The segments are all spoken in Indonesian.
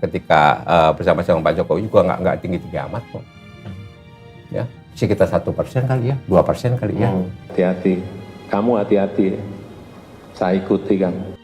ketika bersama-sama Pak Jokowi juga nggak tinggi-tinggi amat kok. Ya, sekitar 1% kali ya, 2% kali ya. Hati-hati, kamu hati-hati. Saya ikuti kamu.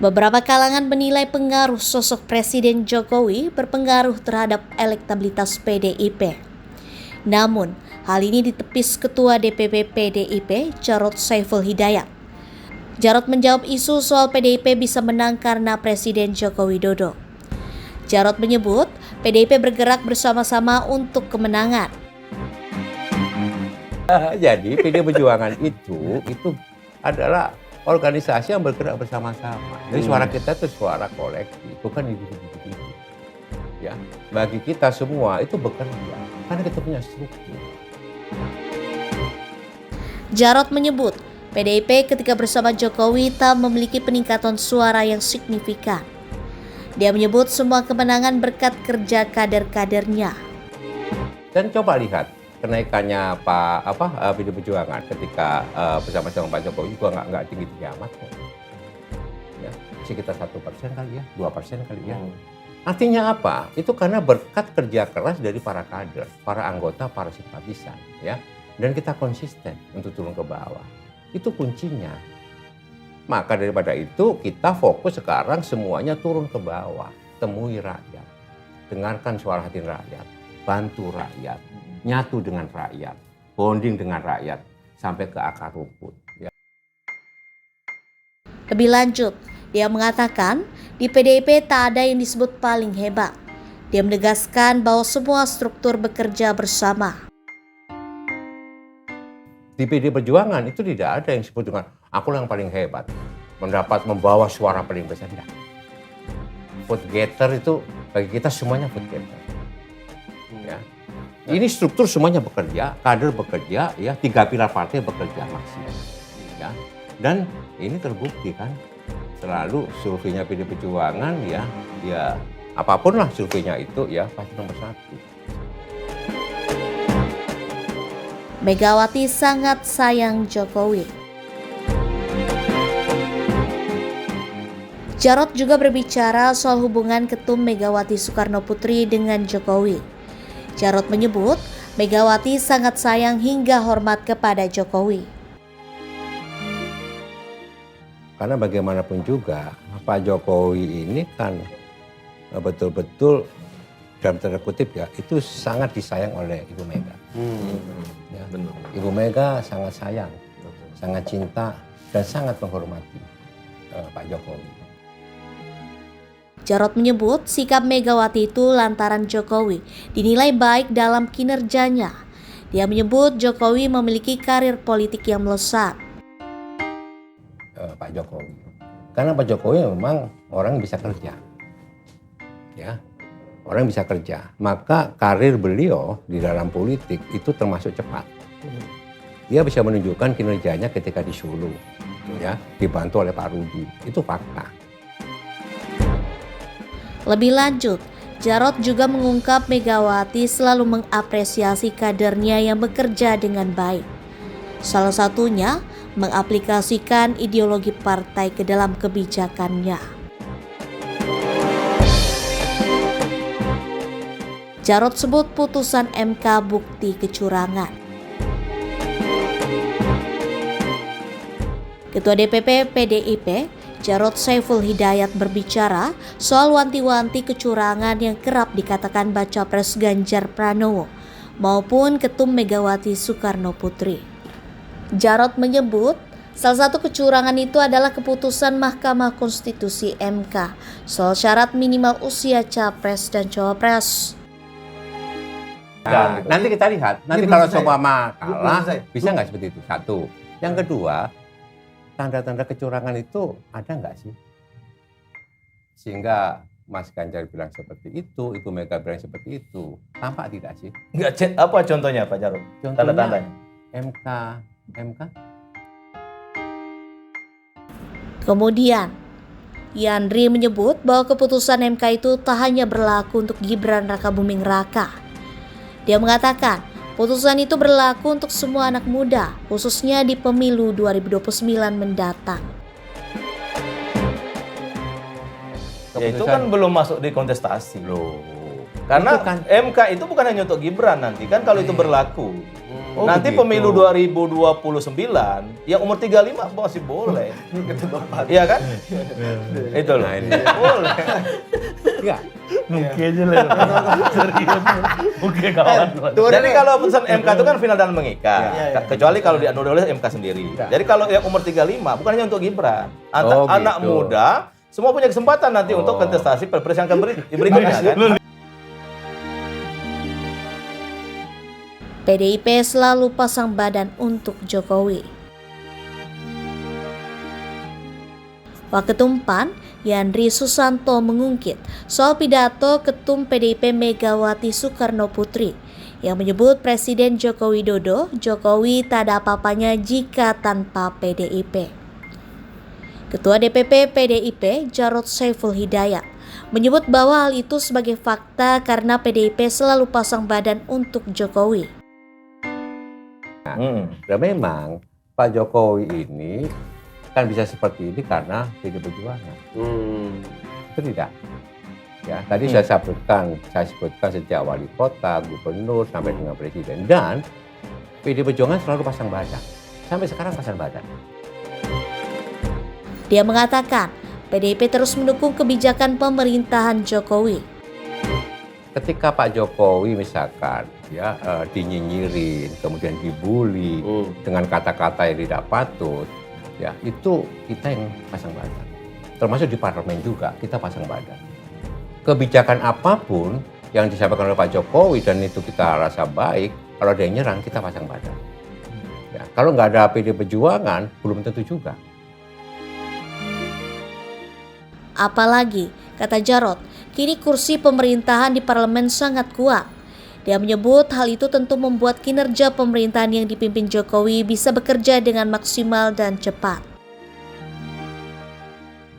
Beberapa kalangan menilai pengaruh sosok Presiden Jokowi berpengaruh terhadap elektabilitas PDIP. Namun, hal ini ditepis Ketua DPP PDIP, Jarod Saiful Hidayat. Jarod menjawab isu soal PDIP bisa menang karena Presiden Joko Widodo. Jarod menyebut PDIP bergerak bersama-sama untuk kemenangan. Jadi PD Perjuangan itu adalah organisasi yang bergerak bersama-sama. Jadi suara kita itu suara kolektif, bukan individu-individu. Ya, bagi kita semua itu bekerja karena kita punya struktur. Jarod menyebut PDIP ketika bersama Jokowi tak memiliki peningkatan suara yang signifikan. Dia menyebut semua kemenangan berkat kerja kader-kadernya. Dan coba lihat kenaikannya PD Perjuangan ketika bersama-sama Pak Jokowi juga nggak tinggi-tinggi amat kok. Ya, sekitar 1% kali ya, 2% kali ya. Artinya apa? Itu karena berkat kerja keras dari para kader, para anggota, para simpatisan, ya. Dan kita konsisten untuk turun ke bawah. Itu kuncinya. Maka daripada itu kita fokus sekarang semuanya turun ke bawah, temui rakyat, dengarkan suara hati rakyat, bantu rakyat, nyatu dengan rakyat, bonding dengan rakyat sampai ke akar rumput. Ya. Lebih lanjut, dia mengatakan di PDIP tak ada yang disebut paling hebat. Dia menegaskan bahwa semua struktur bekerja bersama. Di PD Perjuangan itu tidak ada yang disebut dengan aku yang paling hebat, membawa suara paling besar. Tidak. Vote getter itu bagi kita semuanya vote getter. Ya. Ini struktur semuanya bekerja, kader bekerja, ya 3 pilar partai bekerja maksimal. Ya. Dan ini terbukti kan, selalu surveinya PD Perjuangan ya apapun lah surveinya itu ya pasti nomor 1. Megawati sangat sayang Jokowi. Jarod juga berbicara soal hubungan Ketum Megawati Soekarnoputri dengan Jokowi. Jarod menyebut Megawati sangat sayang hingga hormat kepada Jokowi. Karena bagaimanapun juga Pak Jokowi ini kan betul-betul dalam tanda kutip ya itu sangat disayang oleh Ibu Mega. Ya, benar. Ibu Mega sangat sayang, sangat cinta dan sangat menghormati Pak Jokowi. Jarod menyebut sikap Megawati itu lantaran Jokowi dinilai baik dalam kinerjanya. Dia menyebut Jokowi memiliki karir politik yang melesat. Pak Jokowi, karena Pak Jokowi memang orang bisa kerja, ya orang bisa kerja. Maka karir beliau di dalam politik itu termasuk cepat. Dia bisa menunjukkan kinerjanya ketika di Solo, ya dibantu oleh Pak Rudi. Itu fakta. Lebih lanjut, Jarod juga mengungkap Megawati selalu mengapresiasi kadernya yang bekerja dengan baik. Salah satunya mengaplikasikan ideologi partai ke dalam kebijakannya. Jarod sebut putusan MK bukti kecurangan. Ketua DPP PDIP, Jarod Saiful Hidayat berbicara soal wanti-wanti kecurangan yang kerap dikatakan baca pres Ganjar Pranowo maupun Ketum Megawati Soekarnoputri. Jarod menyebut salah satu kecurangan itu adalah keputusan Mahkamah Konstitusi MK soal syarat minimal usia capres dan cawapres. Nah, nanti kita lihat, nanti kalau seumpama kalah bisa nggak seperti itu? Satu. Yang kedua, tanda-tanda kecurangan itu ada nggak sih? Sehingga Mas Ganjar bilang seperti itu, Ibu Mega bilang seperti itu, tampak tidak sih? Nggak, apa contohnya Pak Jarod? Tanda-tandanya? MK. Kemudian, Yandri menyebut bahwa keputusan MK itu tak hanya berlaku untuk Gibran Rakabuming Raka. Dia mengatakan, putusan itu berlaku untuk semua anak muda, khususnya di pemilu 2029 mendatang. Ya, itu kan belum masuk di kontestasi. Loh. Karena Itu kan- MK itu bukan hanya untuk Gibran nanti kan kalau itu berlaku. Oh, nanti begitu. pemilu 2029 yang umur 35 masih boleh. Iya kan? Itu loh. Nah, ini. Boleh. Ya. Mungkin aja lah. Serius. Mungkin kawan. Jadi kalau putusan MK itu kan final dan mengikat. Kecuali kalau dianulir oleh MK sendiri. Jadi kalau yang umur 35 bukan hanya untuk Gibran. Oh, Anak gitu. muda semua punya kesempatan nanti untuk kontestasi pilpres yang akan berikutnya kan. PDIP selalu pasang badan untuk Jokowi. Waketum PAN, Yandri Susanto mengungkit soal pidato Ketum PDIP Megawati Soekarno Putri yang menyebut Presiden Joko Widodo, Jokowi tak ada apa-apanya jika tanpa PDIP. Ketua DPP PDIP Jarod Saiful Hidayat menyebut bahwa hal itu sebagai fakta karena PDIP selalu pasang badan untuk Jokowi. Dan memang Pak Jokowi ini kan bisa seperti ini karena PDI Perjuangan. Itu tidak. Ya, tadi saya sebutkan sejak wali kota, gubernur sampai dengan presiden, dan PDI Perjuangan selalu pasang badan. Sampai sekarang pasang badan. Dia mengatakan PDIP terus mendukung kebijakan pemerintahan Jokowi. Ketika Pak Jokowi misalkan ya dinyinyirin, kemudian dibully dengan kata-kata yang tidak patut, ya itu kita yang pasang badan. Termasuk di parlemen juga kita pasang badan. Kebijakan apapun yang disampaikan oleh Pak Jokowi dan itu kita rasa baik, kalau ada yang nyerang kita pasang badan. Ya, kalau nggak ada PDI Perjuangan belum tentu juga. Apalagi, kata Jarod, kini kursi pemerintahan di parlemen sangat kuat. Dia menyebut hal itu tentu membuat kinerja pemerintahan yang dipimpin Jokowi bisa bekerja dengan maksimal dan cepat.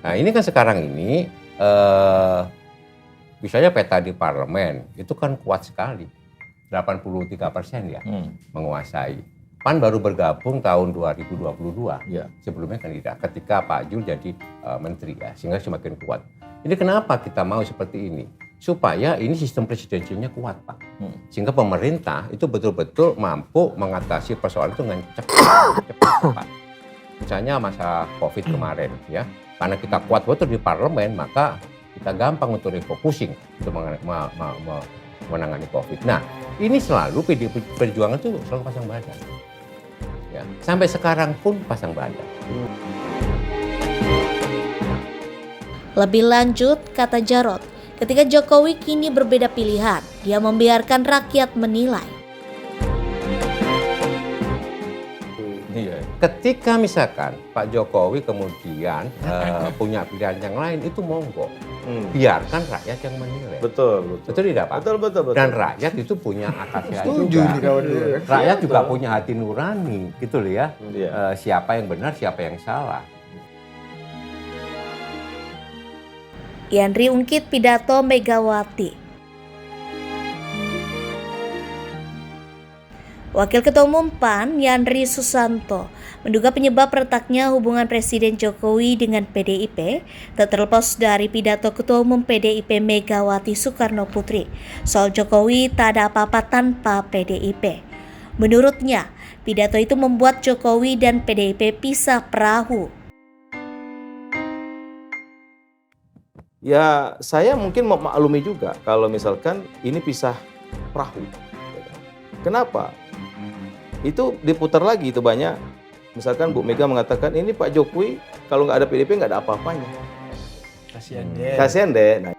Nah ini kan sekarang ini, misalnya peta di parlemen itu kan kuat sekali, 83% ya menguasai. PAN baru bergabung tahun 2022, sebelumnya kan tidak, ketika Pak Jul jadi menteri ya, sehingga semakin kuat. Ini kenapa kita mau seperti ini? Supaya ini sistem presidensialnya kuat Pak, sehingga pemerintah itu betul-betul mampu mengatasi persoalan itu dengan cepat. Misalnya masa COVID kemarin ya, karena kita kuat betul di parlemen, maka kita gampang untuk refocusing untuk menangani COVID. Nah, ini selalu PDI Perjuangan itu selalu pasang badan. Ya, sampai sekarang pun pasang badan. Lebih lanjut, kata Jarod, ketika Jokowi kini berbeda pilihan, dia membiarkan rakyat menilai. Ketika misalkan Pak Jokowi kemudian punya pilihan yang lain, itu monggo. Biarkan rakyat yang menilai. Betul. Betul tidak Pak? Betul. Dan rakyat itu punya akal sehat juga. Rakyat juga punya hati nurani, gitu loh ya. Siapa yang benar, siapa yang salah. Yandri ungkit pidato Megawati. Wakil Ketua Umum PAN, Yandri Susanto, menduga penyebab retaknya hubungan Presiden Jokowi dengan PDIP tak terlepas dari pidato Ketua Umum PDIP Megawati Soekarno Putri soal Jokowi tak ada apa-apa tanpa PDIP. Menurutnya, pidato itu membuat Jokowi dan PDIP pisah perahu. Ya, saya mungkin memaklumi juga kalau misalkan ini pisah perahu. Kenapa? Itu diputar lagi itu banyak. Misalkan Bu Mega mengatakan ini Pak Jokowi kalau nggak ada PDIP nggak ada apa-apanya. Kasihan deh. Nah.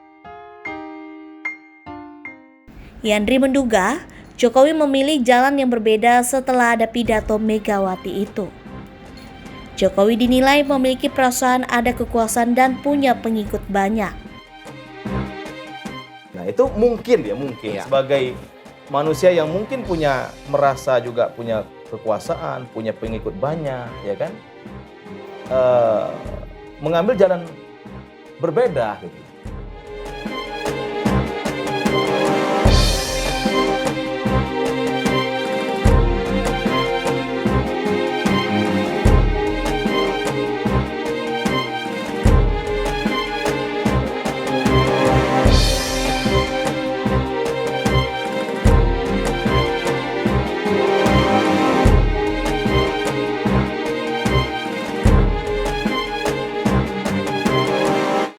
Yandri menduga Jokowi memilih jalan yang berbeda setelah ada pidato Megawati itu. Jokowi dinilai memiliki perasaan ada kekuasaan dan punya pengikut banyak. Nah itu mungkin sebagai manusia yang mungkin merasa juga punya kekuasaan, punya pengikut banyak, ya kan? Mengambil jalan berbeda gitu.